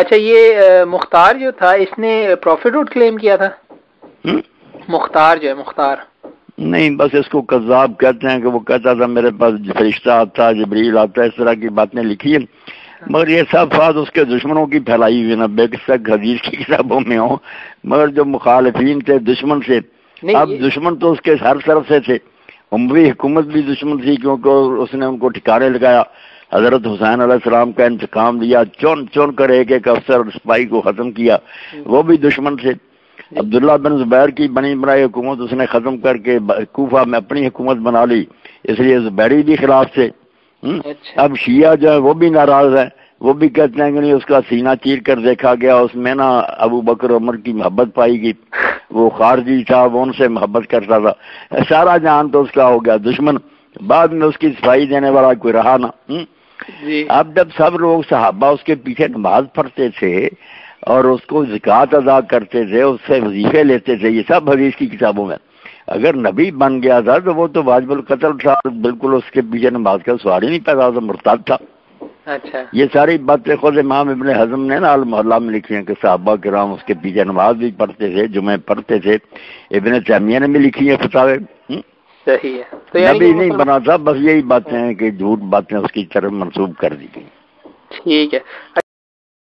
اچھا یہ مختار جو تھا اس نے پروفٹ ہوڈ کلیم کیا تھا؟ مختار جو ہے مختار نہیں، بس اس کو کذاب کہتے ہیں کہ وہ کہتا تھا میرے پاس فرشتہ آتا، جبریل آتا، اس طرح کی باتیں لکھی ہیں، مگر یہ سب بات اس کے دشمنوں کی پھیلائی ہوئی نا، بے شک حدیث کی کتابوں میں ہوں، مگر جو مخالفین تھے دشمن سے، اب دشمن تو اس کے ہر طرف سے تھے، اموی حکومت بھی دشمن تھی کیونکہ اس نے ان کو ٹھکانے لگایا، حضرت حسین علیہ السلام کا انتقام لیا، چون چون کر ایک ایک افسر سپاہی کو ختم کیا، وہ بھی دشمن تھے۔ عبداللہ بن زبیر کی بنی بنائی حکومت اس نے ختم کر کے کوفہ میں اپنی حکومت بنا لی، اس لیے زبیری بھی خلاف تھے۔ اب شیعہ جو ہے وہ بھی ناراض ہیں، وہ بھی کہتے ہیں کہ نہیں، اس کا سینہ چیر کر دیکھا گیا، اس میں نا ابو بکر عمر کی محبت پائی گئی، وہ خارجی تھا، وہ ان سے محبت کرتا تھا، سارا جہان تو اس کا ہو گیا دشمن، بعد میں اس کی صفائی دینے والا کوئی رہا نا۔ اب جب سب لوگ صحابہ اس کے پیچھے نماز پڑھتے تھے اور اس کو زکوٰۃ ادا کرتے تھے، اس سے وظیفے لیتے تھے، یہ سب حدیث کی کتابوں میں، اگر نبی بن گیا تھا تو وہ تو واجب القتل تھا، بالکل اس کے پیچھے نماز کا سوال ہی نہیں پیدا ہوتا، مرتد تھا۔ اچھا یہ ساری باتیں خود امام ابن حزم نے نا المحلہ میں لکھی ہیں کہ صحابہ کرام اس کے پیچھے نماز بھی پڑھتے تھے، جمعے پڑھتے تھے، ابن تیمیہ نے بھی لکھی ہیں فتاوے۔ صحیح ہے، تو یعنی نبی نہیں بنا تھا، بس یہی باتیں ہیں کہ جھوٹ باتیں اس کی طرف منسوب کر دی گئی۔ ٹھیک ہے۔